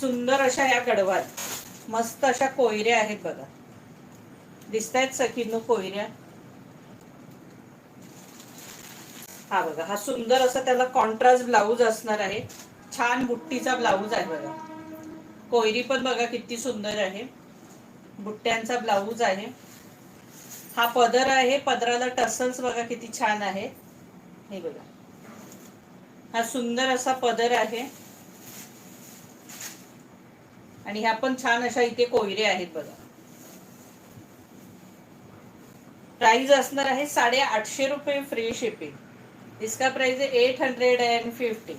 सुंदर अशा या गडवाल, मस्त अशा कोयऱ्या आहेत बघा, दिसतायत सखींनो कोयऱ्या. हा बघा, हा सुंदर असा त्याला कॉन्ट्रास्ट ब्लाऊज असणार आहे. छान बुट्टीचा ब्लाऊज आहे बघा. कोयरी पण बघा किती सुंदर आहे. बुट्ट्यांचा ब्लाऊज आहे. हा पदर आहे, पदराला टसल्स बघा किती छान आहे. हे बघा, हा सुंदर असा पदर आहे. आणि ह्या पण छान अशा इथे कोयरे आहेत बघा. प्राइस असणार आहे 850 रुपये फ्री शिपिंग. इसका प्राइस है 850.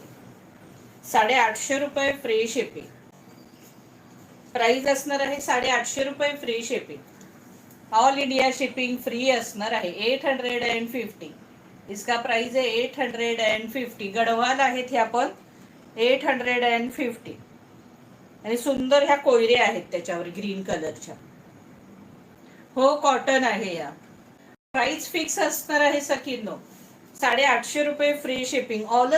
850 रुपये फ्री शिपिंग. प्राइस असणार आहे 850 रुपये free shipping. All India shipping free असणार आहे 850. इसका प्राइस है 850. गडवाल आहेत ह्या पण 850. आणि सुंदर ह्या कोयरे आहेत त्याच्यावर ग्रीन कलरच्या. हो, कॉटन आहे या. प्राइस फिक्स असणार आहे सखींनो 850 रुपये फ्री शिपिंग. ऑल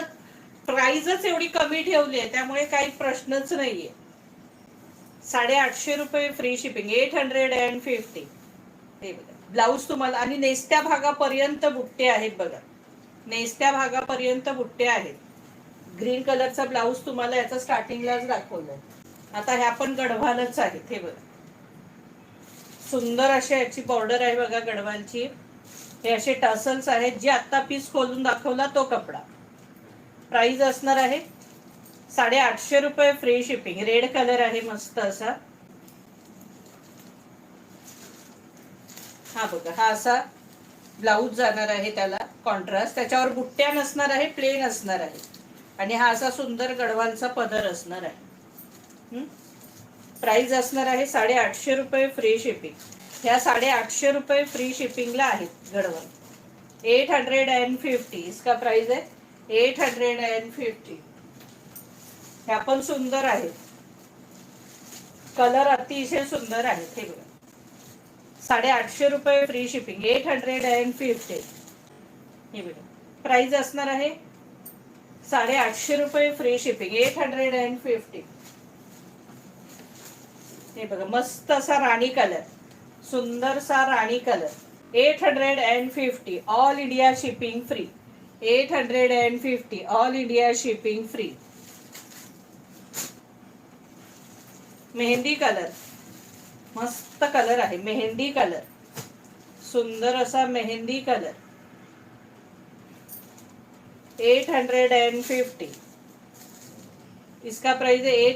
प्राइसच एवढी कमी ठेवली आहे त्यामुळे काही प्रश्नच नाहीये. 850 रुपये फ्री शिपिंग. 850. हे बघा, ब्लाऊज तुम्हाला आणि नेसत्या भागापर्यंत बुट्टे आहेत बघा. नेसत्या भागापर्यंत बुट्टे आहेत. ग्रीन कलरचा ब्लाऊज तुम्हाला याचा स्टार्टिंगलाच दाखवलाय. आता ह्या पण गडवालच आहेत. हे बघा, सुंदर अशी याची बॉर्डर आहे बघा गडवालची. हे असे टसल्स आहेत. जे आता पीस खोलून दाखवला तो कपडा. प्राइस असणार आहे 850 रुपये फ्री शिपिंग. रेड कलर आहे मस्त असा. हा बघा, हा असा ब्लाऊज जाणार आहे त्याला कॉन्ट्रास्ट. त्याच्यावर बुट्ट्या नसणार आहे, प्लेन असणार आहे. आणि हा असा सुंदर गडवालचा पदर असणार आहे. प्राइस असणार आहे 850 रुपये फ्री शिपिंग. ह्या 850 रुपये फ्री शिपिंगला आहेत गडवाल. 850. इसका प्राइस है 850. ह्या पण सुंदर आहेत. कलर अतिशय सुंदर आहेत. हे बघा, 850 रुपये फ्री शिपिंग. 850. हे बघा, प्राइस असणार आहे 850 रुपये फ्री शिपिंग. 850. हे बघा, मस्त असा राणी कलर, सुंदर सा राणी colour. 850. All India shipping free. 850. All India shipping free. Mehndi colour, मस्त कलर आहे. मेहंदी कलर, सुंदर असा मेहंदी कलर. 850. इसका प्राइस है 8